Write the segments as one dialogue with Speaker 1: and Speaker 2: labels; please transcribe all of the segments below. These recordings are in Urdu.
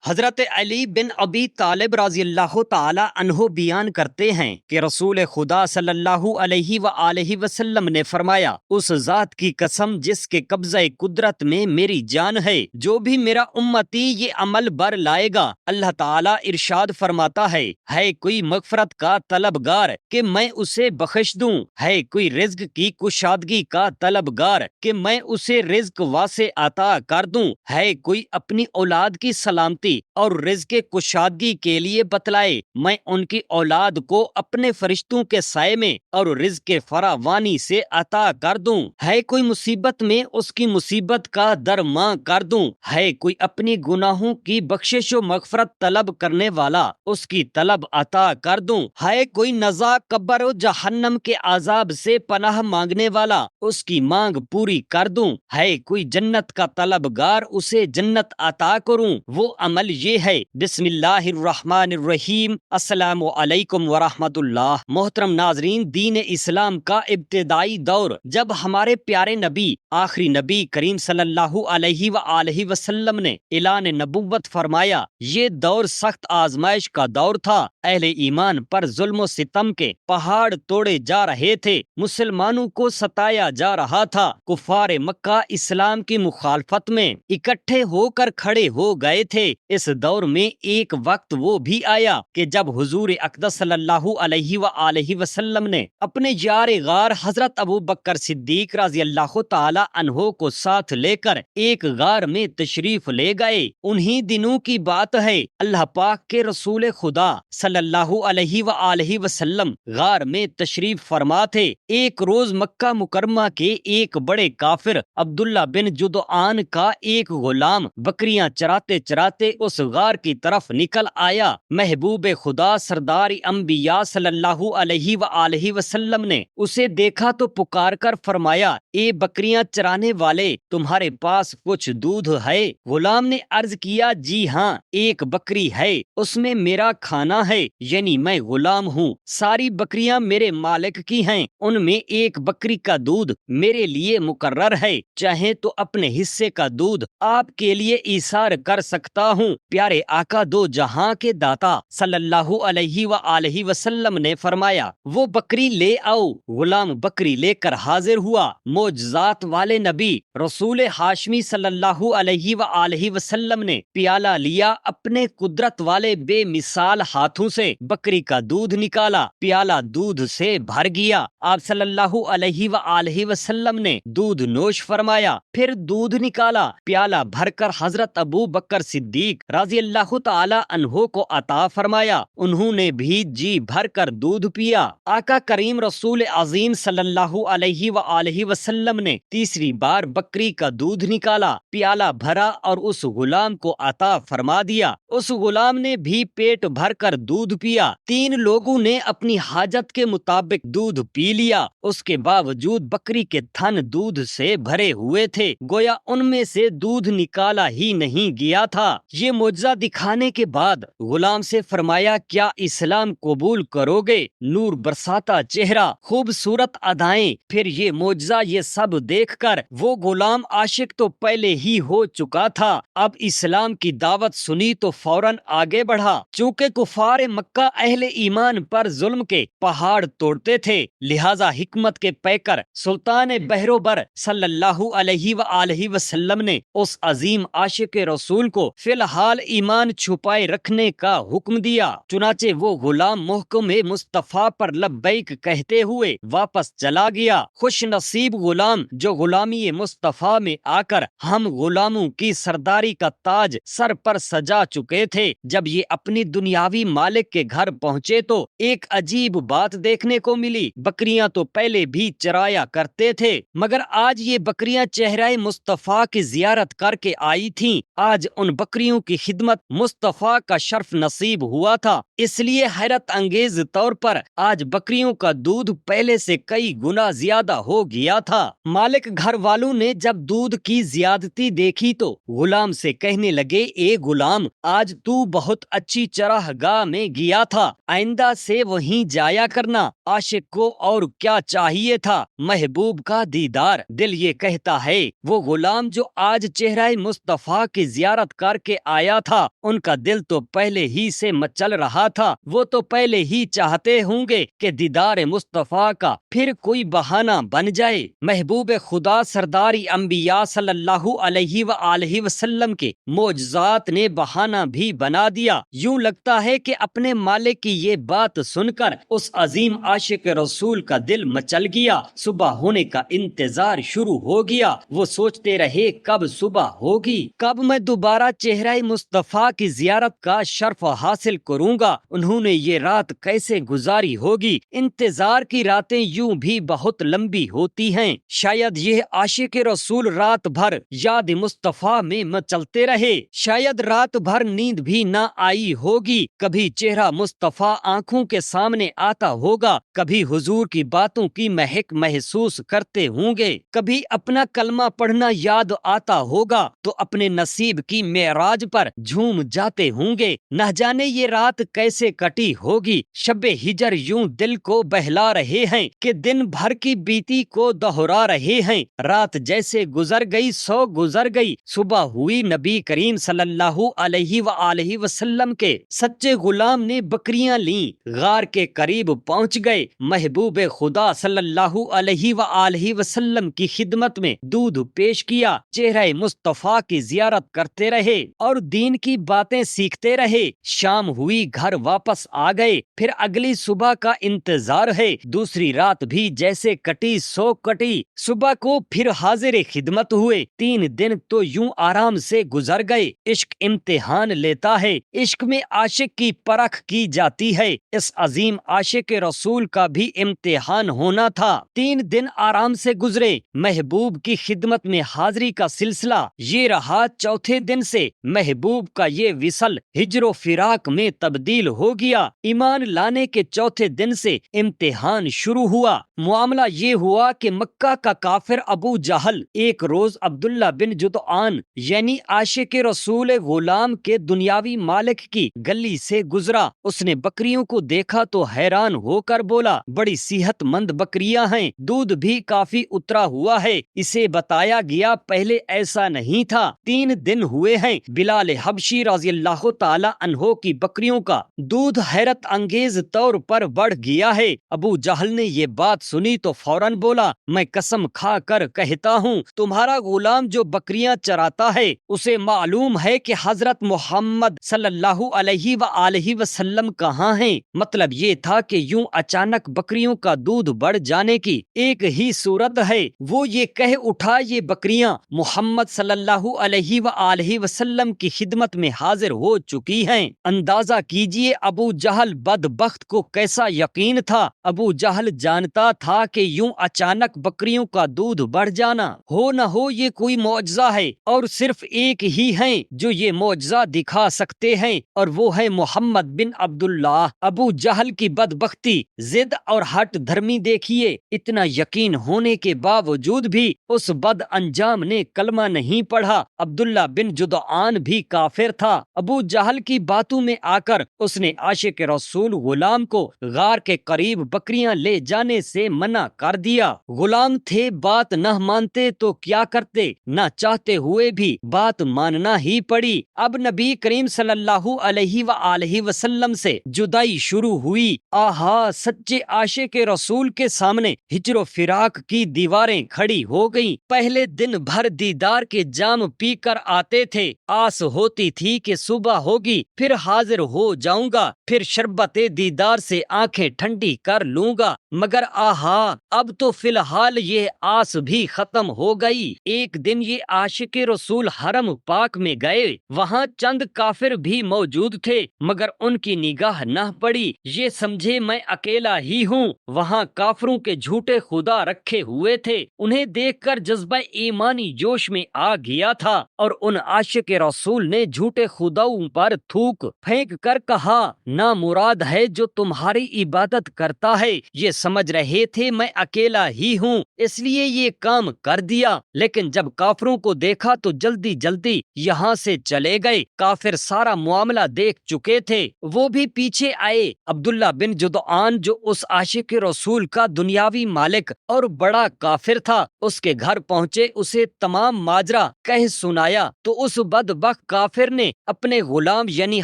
Speaker 1: حضرت علی بن ابی طالب رضی اللہ تعالی عنہ بیان کرتے ہیں کہ رسول خدا صلی اللہ علیہ وآلہ وسلم نے فرمایا، اس ذات کی قسم جس کے قبضہ قدرت میں میری جان ہے، جو بھی میرا امتی یہ عمل بر لائے گا، اللہ تعالی ارشاد فرماتا ہے کوئی مغفرت کا طلبگار کہ میں اسے بخش دوں، ہے کوئی رزق کی کشادگی کا طلبگار کہ میں اسے رزق واسع عطا کر دوں، ہے کوئی اپنی اولاد کی سلامتی اور رزق کشادگی کے لیے بتلائے، میں ان کی اولاد کو اپنے فرشتوں کے سائے میں اور رزق فراوانی سے عطا کر دوں، ہے کوئی مصیبت میں اس کی مصیبت کا درماں کر دوں، ہے کوئی اپنی گناہوں کی بخشش و مغفرت طلب کرنے والا اس کی طلب عطا کر دوں، ہے کوئی نزا قبر و جہنم کے عذاب سے پناہ مانگنے والا اس کی مانگ پوری کر دوں، ہے کوئی جنت کا طلبگار اسے جنت عطا کروں، وہ عمل یہ ہے۔ بسم اللہ الرحمن الرحیم۔ السلام علیکم ورحمۃ اللہ۔ محترم ناظرین، دین اسلام کا ابتدائی دور جب ہمارے پیارے نبی آخری نبی کریم صلی اللہ علیہ وآلہ وسلم نے اعلان نبوت فرمایا، یہ دور سخت آزمائش کا دور تھا، اہل ایمان پر ظلم و ستم کے پہاڑ توڑے جا رہے تھے، مسلمانوں کو ستایا جا رہا تھا، کفار مکہ اسلام کی مخالفت میں اکٹھے ہو کر کھڑے ہو گئے تھے۔ اس دور میں ایک وقت وہ بھی آیا کہ جب حضور اقدس صلی اللہ علیہ وآلہ وسلم نے اپنے یار غار حضرت ابو بکر صدیق رضی اللہ تعالی عنہ کو ساتھ لے کر ایک غار میں تشریف لے گئے۔ انہی دنوں کی بات ہے، اللہ پاک کے رسول خدا صلی اللہ علیہ وآلہ وسلم غار میں تشریف فرما تھے۔ ایک روز مکہ مکرمہ کے ایک بڑے کافر عبداللہ بن جدعان کا ایک غلام بکریاں چراتے چراتے اس غار کی طرف نکل آیا۔ محبوب خدا سردار انبیاء صلی اللہ علیہ وآلہ وسلم نے اسے دیکھا تو پکار کر فرمایا، اے بکریاں چرانے والے، تمہارے پاس کچھ دودھ ہے؟ غلام نے عرض کیا، جی ہاں، ایک بکری ہے، اس میں میرا کھانا ہے، یعنی میں غلام ہوں، ساری بکریاں میرے مالک کی ہیں، ان میں ایک بکری کا دودھ میرے لیے مقرر ہے، چاہیں تو اپنے حصے کا دودھ آپ کے لیے ایثار کر سکتا ہوں۔ پیارے آقا دو جہاں کے داتا صلی اللہ علیہ وآلہ وسلم نے فرمایا، وہ بکری لے آؤ۔ غلام بکری لے کر حاضر ہوا۔ معجزات والے نبی رسول ہاشمی صلی اللہ علیہ وآلہ وسلم نے پیالہ لیا، اپنے قدرت والے بے مثال ہاتھوں سے بکری کا دودھ نکالا، پیالہ دودھ سے بھر گیا۔ آپ صلی اللہ علیہ وآلہ وسلم نے دودھ نوش فرمایا، پھر دودھ نکالا، پیالہ بھر کر حضرت ابو بکر صدیق رضی اللہ تعالی عنہ کو عطا فرمایا، انہوں نے بھی جی بھر کر دودھ پیا۔ آقا کریم رسول عظیم صلی اللہ علیہ وآلہ وسلم نے تیسری بار بکری کا دودھ نکالا، پیالہ بھرا اور اس غلام کو عطا فرما دیا، اس غلام نے بھی پیٹ بھر کر دودھ پیا۔ تین لوگوں نے اپنی حاجت کے مطابق دودھ پی لیا، اس کے باوجود بکری کے تھن دودھ سے بھرے ہوئے تھے، گویا ان میں سے دودھ نکالا ہی نہیں گیا تھا۔ یہ معجزہ دکھانے کے بعد غلام سے فرمایا، کیا اسلام قبول کرو گے؟ نور برساتا چہرہ، خوبصورت ادائیں، پھر یہ معجزہ، یہ سب دیکھ کر وہ غلام عاشق تو پہلے ہی ہو چکا تھا، اب اسلام کی دعوت سنی تو فوراً آگے بڑھا۔ چونکہ کفار مکہ اہل ایمان پر ظلم کے پہاڑ توڑتے تھے، لہذا حکمت کے پیکر سلطان بہروبر صلی اللہ علیہ وآلہ وسلم نے اس عظیم عاشق رسول کو فی الحال ایمان چھپائے رکھنے کا حکم دیا، چنانچہ وہ غلام محکم مصطفیٰ پر لبیک کہتے ہوئے واپس چلا گیا۔ خوش نصیب غلام جو غلامی مصطفیٰ میں آ کر ہم غلاموں کی سرداری کا تاج سر پر سجا چکے تھے۔ جب یہ اپنی دنیاوی مالک کے گھر پہنچے تو ایک عجیب بات دیکھنے کو ملی۔ بکریاں تو پہلے بھی چرایا کرتے تھے، مگر آج یہ بکریاں چہرہ مصطفیٰ کی زیارت کر کے آئی تھیں۔ آج ان بکریوں کی خدمت مصطفیٰ کا شرف نصیب ہوا تھا، اس لیے حیرت انگیز طور پر آج بکریوں کا دودھ پہلے سے کئی گنا زیادہ ہو گیا تھا۔ مالک گھر والوں نے جب دودھ کی زیادتی دیکھی تو غلام سے کہنے لگے، اے غلام، آج تو بہت اچھی چراہ گاہ میں گیا تھا، آئندہ سے وہیں جایا کرنا۔ عاشق کو اور کیا چاہیے تھا؟ محبوب کا دیدار۔ دل یہ کہتا ہے وہ غلام جو آج چہرہ مصطفیٰ کی زیارت کر کے آیا تھا ان کا دل تو پہلے ہی سے مچل رہا تھا، وہ تو پہلے ہی چاہتے ہوں گے کہ دیدار مصطفیٰ کا پھر کوئی بہانہ بن جائے۔ محبوب خدا سرداری انبیاء صلی اللہ علیہ وآلہ وسلم کے معجزات نے بہانہ بھی بنا دیا۔ یوں لگتا ہے کہ اپنے مالک کی یہ بات سن کر اس عظیم عاشق رسول کا دل مچل گیا۔ صبح ہونے کا انتظار شروع ہو گیا۔ وہ سوچتے رہے کب صبح ہوگی، کب میں دوبارہ چہرہ مصطفیٰ کی زیارت کا شرف حاصل کروں گا، انہوں نے یہ رات کیسے گزاری ہوگی۔ انتظار کی راتیں یوں بھی بہت لمبی ہوتی ہیں۔ شاید یہ عاشق رسول رات بھر یاد مصطفیٰ میں مچلتے رہے، شاید رات بھر نیند بھی نہ آئی ہوگی۔ کبھی چہرہ مصطفیٰ آنکھوں کے سامنے آتا ہوگا، کبھی حضور کی باتوں کی مہک محسوس کرتے ہوں گے، کبھی اپنا کلمہ پڑھنا یاد آتا ہوگا تو اپنے نصیب کی معراج پر جھوم جاتے ہوں گے۔ نہ جانے یہ رات کیسے کٹی ہوگی۔ شب ہجر یوں دل کو بہلا رہے ہیں کہ دن بھر کی بیتی کو دہرا رہے ہیں۔ رات جیسے گزر گئی سو گزر گئی، صبح ہوئی، نبی کریم صلی اللہ علیہ وآلہ وسلم کے سچے غلام نے بکریاں لیں، غار کے قریب پہنچ گئے، محبوب خدا صلی اللہ علیہ وآلہ وسلم کی خدمت میں دودھ پیش کیا، چہرہ مصطفیٰ کی زیارت کرتے رہے اور دین کی باتیں سیکھتے رہے۔ شام ہوئی، گھر واپس آ گئے، پھر اگلی صبح کا انتظار ہے۔ دوسری رات بھی جیسے کٹی سو کٹی، صبح کو پھر حاضر خدمت ہوئے۔ 3 دن تو یوں آرام سے گزر گئے۔ عشق امتحان لیتا ہے، عشق میں عاشق کی پرکھ کی جاتی ہے۔ اس عظیم عاشق رسول کا بھی امتحان ہونا تھا۔ 3 دن آرام سے گزرے، محبوب کی خدمت میں حاضری کا سلسلہ یہ رہا۔ چوتھے دن سے محبوب کا یہ وصل ہجر و فراق میں تبدیل ہو گیا۔ ایمان لانے کے چوتھے دن سے امتحان شروع ہوا۔ معاملہ یہ ہوا کہ مکہ کا کافر ابو جہل ایک روز عبداللہ بن جدعان یعنی عاشق رسول غلام کے دنیاوی مالک کی گلی سے گزرا۔ اس نے بکریوں کو دیکھا تو حیران ہو کر بولا، بڑی صحت مند بکریاں ہیں، دودھ بھی کافی اترا ہوا ہے۔ اسے بتایا گیا پہلے ایسا نہیں تھا۔ 3 دن ہوئے ہیں بلال حبشی رضی اللہ تعالی عنہ کی بکریوں کا دودھ حیرت انگیز طور پر بڑھ گیا ہے۔ ابو جہل نے یہ بات سنی تو فوراً بولا، میں قسم کھا کر کہتا ہوں تمہارا غلام جو بکریاں چراتا ہے اسے معلوم ہے کہ حضرت محمد صلی اللہ علیہ وآلہ وسلم کہاں ہیں۔ مطلب یہ تھا کہ یوں اچانک بکریوں کا دودھ بڑھ جانے کی ایک ہی صورت ہے، وہ یہ کہہ اٹھا یہ بکریاں محمد صلی اللہ علیہ وآلہ وسلم کی خدمت میں حاضر ہو چکی ہیں۔ اندازہ کیجئے ابو جہل بدبخت کو کیسا یقین تھا۔ ابو جہل جانتا تھا کہ یوں اچانک بکریوں کا دودھ بڑھ جانا ہو نہ ہو یہ کوئی معجزہ ہے، اور صرف ایک ہی ہیں جو یہ معجزہ دکھا سکتے ہیں، اور وہ ہے محمد بن عبداللہ۔ ابو جہل کی بدبختی، ضد اور ہٹ دھرمی دیکھیے۔ اتنا یقین ہونے کے باوجود بھی اس بد انجام نے کلمہ نہیں پڑھا۔ عبداللہ بن جدعان بھی کافر تھا۔ ابو جہل کی باتوں میں آ کر اس نے عاشق رسول غلام کو غار کے قریب بکریاں لے جانے سے منع کر دیا۔ غلام تھے، بات نہ مانتے تو کیا کرتے، نہ چاہتے ہوئے بھی بات ماننا ہی پڑی۔ اب نبی کریم صلی اللہ علیہ وآلہ وسلم سے جدائی شروع ہوئی۔ آہا، سچے عاشق رسول کے سامنے ہجر و فراق کی دیواریں کھڑی ہو گئیں۔ پہلے دن بھر دیدار کے جام پی کر آتے تھے، آس ہوتی تھی کہ صبح ہوگی، پھر حاضر ہو جاؤں گا، پھر شربت دیدار سے آنکھیں ٹھنڈی کر لوں گا، مگر آہا، اب تو فی الحال یہ آس بھی ختم ہو گئی۔ ایک دن یہ عاشق رسول حرم پاک میں گئے، وہاں چند کافر بھی موجود تھے، مگر ان کی نگاہ نہ پڑی، یہ سمجھے میں اکیلا ہی ہوں۔ وہاں کافروں کے جھوٹے خدا رکھے ہوئے تھے، انہیں دیکھ کر جذبہ ایمانی جوش میں آ گیا تھا، اور ان عاشق رسول نے جھوٹے خداؤں پر تھوک پھینک کر کہا، نامراد ہے جو تمہاری عبادت کرتا ہے، یہ سمجھ رہے تھے میں اکیلا ہی ہوں اس لیے یہ کام کر دیا، لیکن جب کافروں کو دیکھا تو جلدی جلدی یہاں سے چلے گئے۔ کافر سارا معاملہ دیکھ چکے تھے، وہ بھی پیچھے آئے۔ عبداللہ بن جدعان جو اس عاشق رسول کا دنیاوی مالک اور بڑا کافر تھا، اس کے گھر پہنچے، اسے تمام ماجرا کہہ سنایا تو اس بدبخت کافر نے اپنے غلام یعنی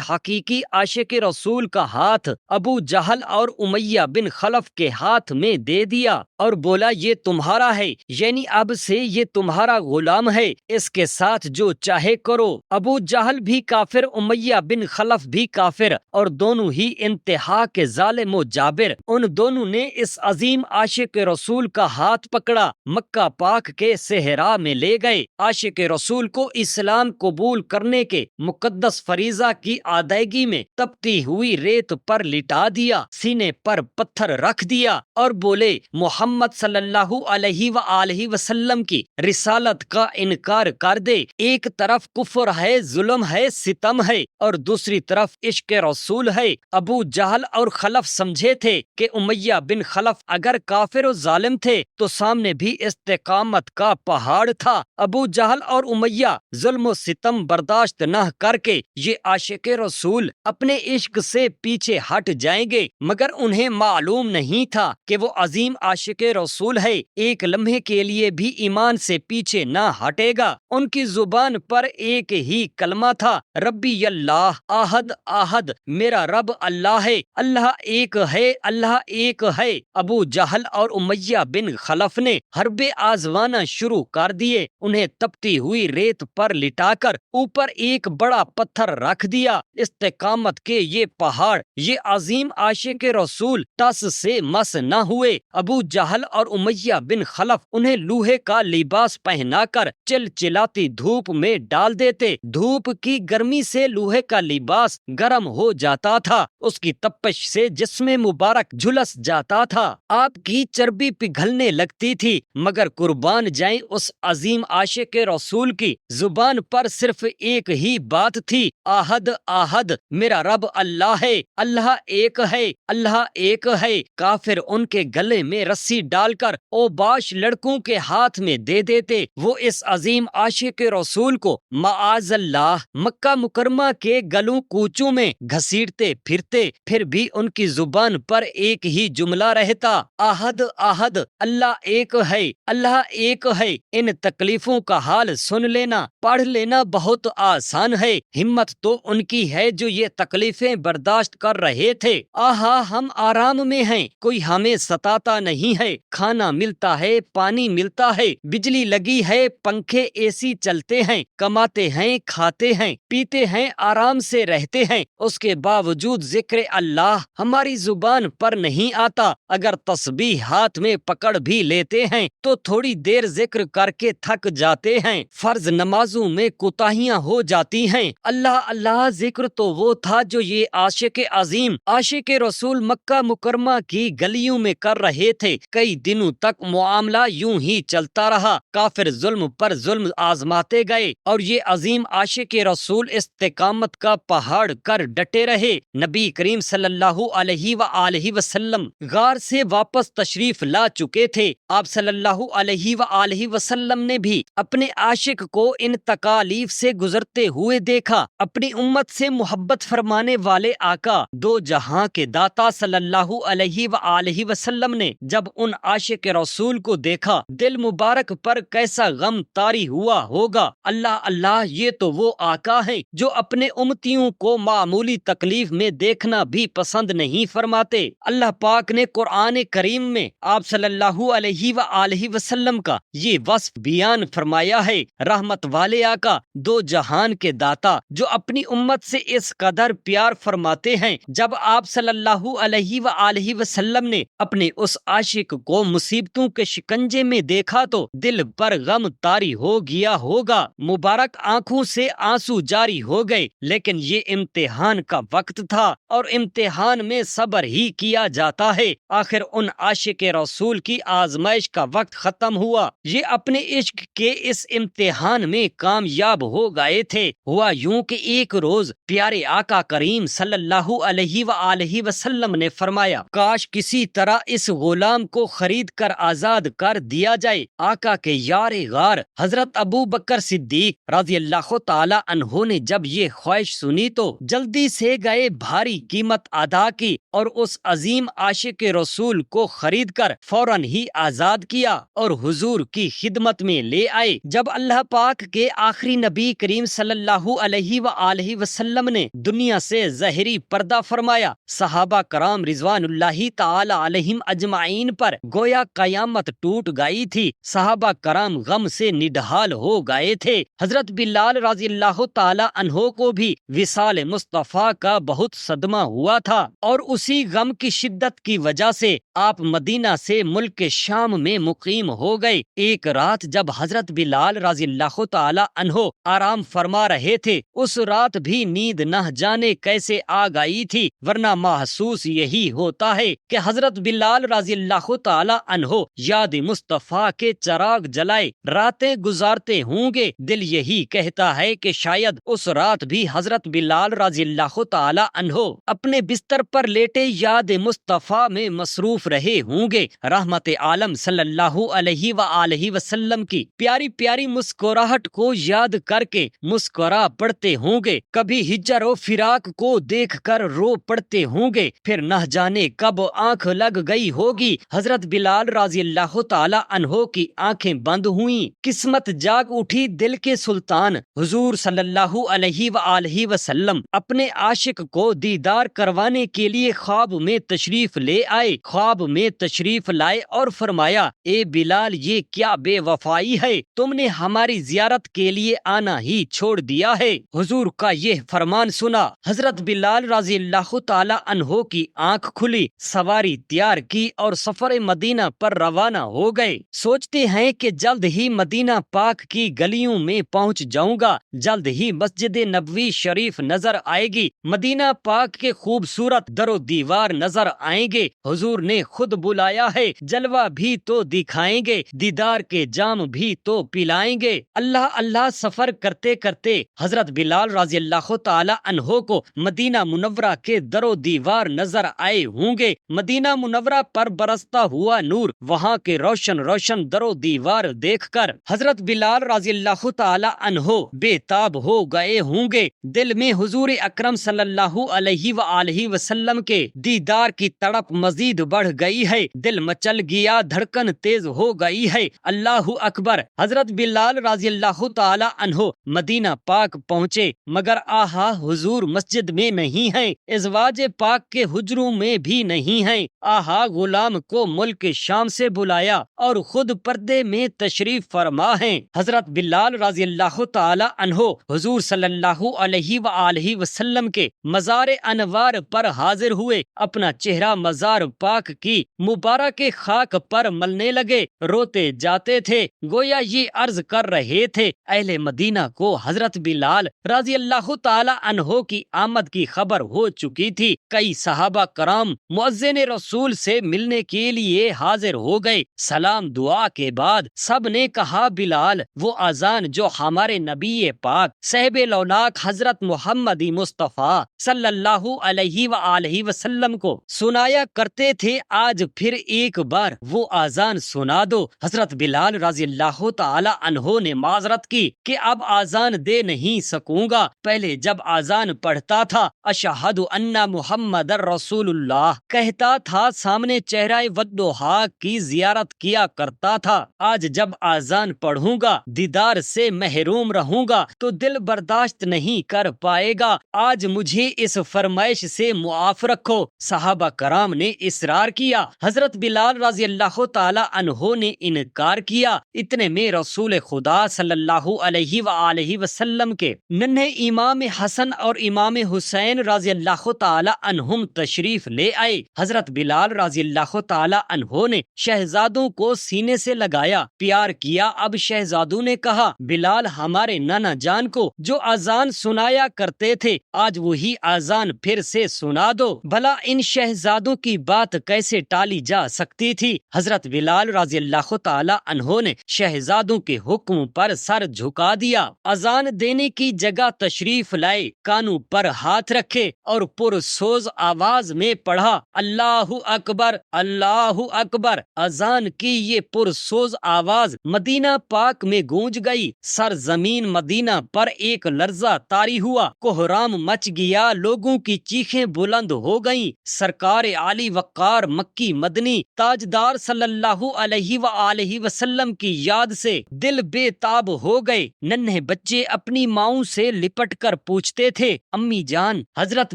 Speaker 1: حقیقی عاشق رسول کا ہاتھ ابو جہل اور امیہ بن خلف کے ہاتھ میں دے دیا اور بولا یہ تمہارا ہے، یعنی اب سے یہ تمہارا غلام ہے، اس کے ساتھ جو چاہے کرو۔ ابو جہل بھی کافر، امیہ بن خلف بھی کافر، اور دونوں ہی انتہا کے ظالم و جابر۔ ان دونوں نے اس عظیم عاشق رسول کا ہاتھ پکڑا، مکہ پاک کے صحرا میں لے گئے، عاشق رسول کو اسلام قبول کرنے کے مقدس فریضہ کی ادائیگی میں تپتی ہوئی ریت پر لٹا دیا، سینے پر پتھر رکھ دیا اور بولے محمد صلی اللہ علیہ وآلہ وسلم کی رسالت کا انکار کر دے۔ ایک طرف کفر ہے، ظلم ہے، ستم ہے، اور دوسری طرف عشق رسول ہے۔ ابو جہل اور خلف سمجھے تھے کہ امیہ بن خلف اگر کافر و ظالم تھے تو سامنے بھی استقامت کا پہاڑ تھا۔ ابو جہل اور امیہ ظلم و ستم برداشت نہ کر کے یہ عاشق رسول اپنے عشق سے پیچھے ہٹ جائیں گے، مگر انہیں معلوم نہیں تھا کہ وہ عظیم عاشق رسول ہے، ایک لمحے کے لیے بھی ایمان سے پیچھے نہ ہٹے گا۔ ان کی زبان پر ایک ہی کلمہ تھا، ربی اللہ احد احد، میرا رب اللہ ہے، اللہ ایک ہے، اللہ ایک ہے۔ ابو جہل اور امیہ بن خلف نے حربے آزمانا شروع کر دیے، انہیں تپتی ہوئی ریت پر لٹا کر اوپر ایک بڑا پتھر رکھ دیا۔ استقامت کے یہ پہاڑ، یہ عظیم عاشق رسول ٹس سے مس نہ ہوئے۔ ابو جہل اور امیہ بن خلف انہیں لوہے کا لباس پہنا کر چلچلاتی دھوپ میں ڈال دیتے، دھوپ کی گرمی سے لوہے کا لباس گرم ہو جاتا تھا، اس کی تپش سے جسم مبارک جھلس جاتا تھا، آپ کی چربی پگھلنے لگتی تھی، مگر قربان جائیں اس عظیم عاشق رسول کی زبان پر صرف ایک ہی بات تھی، احد احد، میرا رب اللہ ہے، اللہ ایک ہے، اللہ ایک ہے۔ کافر ان کے گلے میں رسی ڈال کر اوباش لڑکوں کے ہاتھ میں دے دیتے، وہ اس عظیم عاشق رسول کو معاذ اللہ مکہ مکرمہ کے گلوں کوچوں میں گھسیٹتے پھرتے، پھر بھی ان کی زبان پر ایک ہی جملہ رہتا، احد احد، اللہ ایک ہے، اللہ ایک ہے۔ ان تکلیفوں کا حال سن لینا، پڑھ لینا بہت آسان ہے، ہمت تو ان کی ہے جو یہ تکلیفیں برداشت کر رہے تھے۔ آہا ہم آرام میں ہیں، کوئی ہمیں ستاتا نہیں ہے، کھانا ملتا ہے، پانی ملتا ہے، بجلی لگی ہے، پنکھے اے سی چلتے ہیں، کماتے ہیں، کھاتے ہیں، پیتے ہیں، آرام سے رہتے ہیں، اس کے باوجود ذکر اللہ ہماری زبان پر نہیں آتا، اگر تسبیح ہاتھ میں پکڑ بھی لیتے ہیں تو تھوڑی دیر ذکر کر کے تھک جاتے ہیں، فرض نمازوں میں کوتاہیاں ہو جاتی ہیں۔ اللہ اللہ ذکر تو وہ تھا جو یہ عاشق عظیم عاشق رسول مکہ مکرمہ کی گلیوں میں کر رہے تھے۔ کئی دنوں تک معاملہ یوں ہی چلتا رہا، کافر ظلم پر ظلم آزماتے گئے اور یہ عظیم عاشق رسول استقامت کا پہاڑ کر ڈٹے رہے۔ نبی کریم صلی اللہ علیہ وآلہ وسلم غار سے واپس تشریف لا چکے تھے، آپ صلی اللہ علیہ وآلہ وسلم نے بھی اپنے عاشق کو ان تکالیف سے گزرتے ہوئے دیکھا۔ اپنی امت سے محبت فرمانے والے آقا دو جہاں کے داتا صلی اللہ علیہ وآلہ وسلم نے جب ان عاشق رسول کو دیکھا، دل مبارک پر کیسا غم طاری ہوا ہوگا۔ اللہ اللہ، یہ تو وہ آقا ہیں جو اپنے امتیوں کو معمولی تکلیف میں دیکھنا بھی پسند نہیں فرماتے۔ اللہ پاک نے قرآن کریم میں آپ صلی اللہ علیہ وآلہ وسلم کا یہ وصف بیان فرمایا ہے، رحمت والے آقا دو جہان کے داتا جو اپنی امت سے اس قدر پیار فرماتے ہیں، جب آپ صلی اللہ علیہ وآلہ وسلم نے اپنے اس عاشق کو مصیبتوں کے شکنجے میں دیکھا تو دل پر غم طاری ہو گیا ہوگا، مبارک آنکھوں سے آنسو جاری ہو گئے، لیکن یہ امتحان کا وقت تھا اور امتحان میں صبر ہی کیا جاتا ہے۔ آخر ان عاشق رسول کی آزمائش کا وقت ختم ہوا، یہ اپنے عشق کے اس امتحان میں کامیاب ہو گئے تھے۔ ہوا یوں کہ ایک روز پیارے آقا کریم صلی اللہ علیہ وآلہ وسلم نے فرمایا، کاش کسی طرح اس غلام کو خرید کر آزاد کر دیا جائے۔ آقا کے یار غار حضرت ابو بکر صدیق رضی اللہ تعالی عنہ نے جب یہ خواہش سنی تو جلدی سے گئے، بھاری قیمت ادا کی اور اس عظیم عاشق رسول کو خرید کر فوراً ہی آزاد کیا اور حضور کی خدمت میں لے آئے۔ جب اللہ پاک کے آخری نبی کریم کریم صلی اللہ علیہ وآلہ وسلم نے دنیا سے ظاہری پردہ فرمایا، صحابہ کرام رضوان اللہ تعالی علیہم اجمعین پر گویا قیامت ٹوٹ گئی تھی، صحابہ کرام غم سے نڈھال ہو گئے تھے۔ حضرت بلال رضی اللہ تعالی عنہ کو بھی وصال مصطفیٰ کا بہت صدمہ ہوا تھا، اور اسی غم کی شدت کی وجہ سے آپ مدینہ سے ملک شام میں مقیم ہو گئے۔ ایک رات جب حضرت بلال رضی اللہ تعالی عنہ آرام فرما رہے تھے، اس رات بھی نیند نہ جانے کیسے آ گئی تھی، ورنہ محسوس یہی ہوتا ہے کہ حضرت بلال رضی اللہ تعالی عنہ یاد مصطفیٰ کے چراغ جلائے راتیں گزارتے ہوں گے۔ دل یہی کہتا ہے کہ شاید اس رات بھی حضرت بلال رضی اللہ تعالی عنہ اپنے بستر پر لیٹے یاد مصطفیٰ میں مصروف رہے ہوں گے۔ رحمت عالم صلی اللہ علیہ وآلہ وسلم کی پیاری پیاری مسکراہٹ کو یاد کر کے مسکرا پڑتے ہوں گے، کبھی ہجر و فراق کو دیکھ کر رو پڑتے ہوں گے، پھر نہ جانے کب آنکھ لگ گئی ہوگی، حضرت بلال رضی اللہ تعالی عنہ کی آنکھیں بند ہوئیں، قسمت جاگ اٹھی دل کے سلطان حضور صلی اللہ علیہ وآلہ وسلم اپنے عاشق کو دیدار کروانے کے لیے خواب میں تشریف لے آئے، خواب میں تشریف لائے اور فرمایا، اے بلال یہ کیا بے وفائی ہے، تم نے ہماری زیارت کے لیے آنا ہی چھوڑ دیا ہے۔ حضور کا یہ فرمان سنا حضرت بلال رضی اللہ تعالی عنہ کی آنکھ کھلی، سواری تیار کی اور سفر مدینہ پر روانہ ہو گئے۔ سوچتے ہیں کہ جلد ہی مدینہ پاک کی گلیوں میں پہنچ جاؤں گا، جلد ہی مسجد نبوی شریف نظر آئے گی، مدینہ پاک کے خوبصورت در و دیوار نظر آئیں گے، حضور نے خود بلایا ہے، جلوہ بھی تو دکھائیں گے، دیدار کے جام بھی تو پلائیں گے۔ اللہ اللہ سفر کرتے کرتے حضرت بلال رضی اللہ تعالی عنہ کو مدینہ منورہ کے در و دیوار نظر آئے ہوں گے، مدینہ منورہ پر برستا ہوا نور، وہاں کے روشن روشن در و دیوار دیکھ کر حضرت بلال رضی اللہ تعالی عنہ بے تاب ہو گئے ہوں گے، دل میں حضور اکرم صلی اللہ علیہ وآلہ وسلم کے دیدار کی تڑپ مزید بڑھ گئی ہے، دل مچل گیا، دھڑکن تیز ہو گئی ہے، اللہ اکبر۔ حضرت بلال رضی اللہ تعالی عنہ مدینہ پاک پہنچے، مگر آہا حضور مسجد میں نہیں ہیں، ازواج پاک کے حجروں میں بھی نہیں ہیں، آہا غلام کو ملک شام سے بلایا اور خود پردے میں تشریف فرما ہیں۔ حضرت بلال رضی اللہ تعالی عنہ حضور صلی اللہ علیہ وآلہ وسلم کے مزار انوار پر حاضر ہوئے، اپنا چہرہ مزار پاک کی مبارک خاک پر ملنے لگے، روتے جاتے تھے، گویا یہ عرض کر رہے تھے، اہل مدینہ کو حضرت بلال رضی اللہ تعالی عنہ کی آمد کی خبر ہو چکی تھی۔ کئی صحابہ کرام مؤذن رسول سے ملنے کے لیے حاضر ہو گئے، سلام دعا کے بعد سب نے کہا، بلال وہ اذان جو ہمارے نبی پاک صاحب لوناک حضرت محمد مصطفیٰ صلی اللہ علیہ وآلہ وسلم کو سنایا کرتے تھے، آج پھر ایک بار وہ اذان سنا دو۔ حضرت بلال رضی اللہ تعالی عنہ نے معذرت کی کہ اب اذان دے نہیں سکوں گا، پہلے جب اذان پڑھتا تھا اشہد ان محمد رسول اللہ کہتا تھا، سامنے چہرہ ودہا کی زیارت کیا کرتا تھا، آج جب اذان پڑھوں گا دیدار سے محروم رہوں گا تو دل برداشت نہیں کر پائے گا، آج مجھے اس فرمائش سے معاف رکھو۔ صحابہ کرام نے اصرار کیا، حضرت بلال رضی اللہ تعالی عنہ نے انکار کیا، اتنے میں رسول خدا صلی اللہ علیہ وآلہ وسلم کے ننھے امام حسن اور امام حسین رضی اللہ تعالی عنہم تشریف لے آئے۔ حضرت بلال رضی اللہ تعالی عنہ نے شہزادوں کو سینے سے لگایا، پیار کیا۔ اب شہزادوں نے کہا، بلال ہمارے نانا جان کو جو اذان سنایا کرتے تھے آج وہی اذان پھر سے سنا دو۔ بھلا ان شہزادوں کی بات کیسے ٹالی جا سکتی تھی؟ حضرت بلال رضی اللہ تعالی عنہ نے شہزادوں کے حکم پر سر جھکا دیا، اذان دینے کی جگہ تشریف لائے، کانوں پر ہاتھ رکھے اور پرسوز آواز میں پڑھا، اللہ اکبر اللہ اکبر۔ اذان کی یہ پرسوز آواز مدینہ پاک میں گونج گئی، سرزمین مدینہ پر ایک لرزہ طاری ہوا، کوہرام مچ گیا، لوگوں کی چیخیں بلند ہو گئیں، سرکار عالی وقار مکی مدنی تاجدار صلی اللہ علیہ وآلہ وسلم کی یاد سے دل بے تاب ہو گئے، ننھے بچے بچے اپنی ماؤں سے لپٹ کر پوچھتے تھے، امی جان حضرت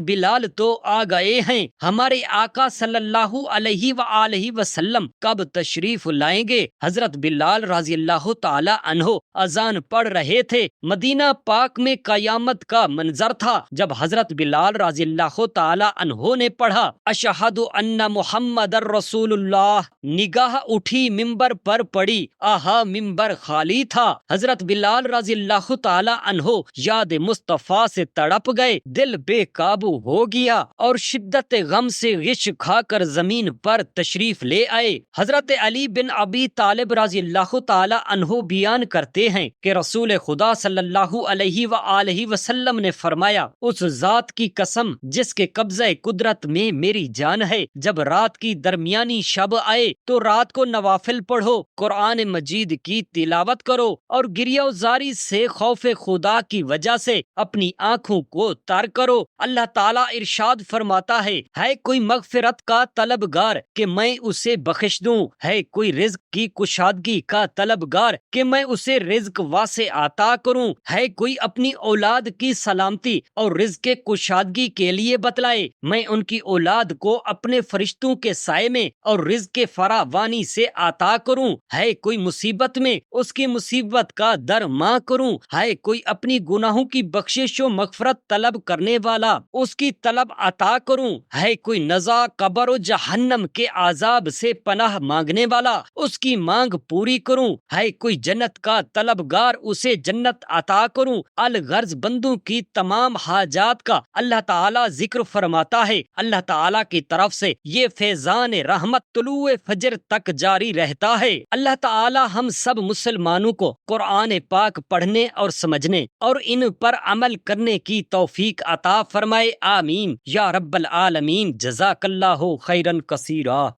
Speaker 1: بلال تو آ گئے ہیں، ہمارے آقا صلی اللہ علیہ وآلہ وسلم کب تشریف لائیں گے؟ حضرت بلال رضی اللہ تعالی عنہ اذان پڑھ رہے تھے۔ مدینہ پاک میں قیامت کا منظر تھا جب حضرت بلال رضی اللہ تعالی عنہ نے پڑھا اشہد ان محمد الرسول اللہ، نگاہ اٹھی ممبر پر پڑی، آہا ممبر خالی تھا۔ حضرت بلال رضی اللہ تعالی عنہ یاد مصطفیٰ سے تڑپ گئے، دل بے قابو ہو گیا اور شدت غم سے غش کھا کر زمین پر تشریف لے آئے۔ حضرت علی بن ابی طالب رضی اللہ تعالی عنہ بیان کرتے ہیں کہ رسول خدا صلی اللہ علیہ وآلہ وسلم نے فرمایا، اس ذات کی قسم جس کے قبضہ قدرت میں میری جان ہے، جب رات کی درمیانی شب آئے تو رات کو نوافل پڑھو، قرآن مجید کی تلاوت کرو اور گریہ زاری سے خوف خدا کی وجہ سے اپنی آنکھوں کو تر کرو۔ اللہ تعالیٰ ارشاد فرماتا ہے کوئی مغفرت کا طلبگار کہ میں اسے بخش دوں، ہے کوئی رزق کی کشادگی کا طلبگار کہ میں اسے رزق واسع عطا کروں، ہے کوئی اپنی اولاد کی سلامتی اور رزق کشادگی کے لیے بتلائے، میں ان کی اولاد کو اپنے فرشتوں کے سائے میں اور رزق فراوانی سے عطا کروں، ہے کوئی مصیبت میں اس کی مصیبت کا درماں کروں، ہے کوئی اپنی گناہوں کی بخشش و مغفرت طلب کرنے والا اس کی طلب عطا کروں، ہے کوئی نزا قبر و جہنم کے عذاب سے پناہ مانگنے والا اس کی مانگ پوری کروں، ہے کوئی جنت کا طلبگار اسے جنت عطا کروں۔ الغرض بندوں کی تمام حاجات کا اللہ تعالیٰ ذکر فرماتا ہے۔ اللہ تعالیٰ کی طرف سے یہ فیضان رحمت طلوع فجر تک جاری رہتا ہے۔ اللہ تعالیٰ ہم سب مسلمانوں کو قرآن پاک پڑھنے اور سمجھنے اور ان پر عمل کرنے کی توفیق عطا فرمائے، آمین یا رب العالمین۔ جزاک اللہ خیرا کثیرا۔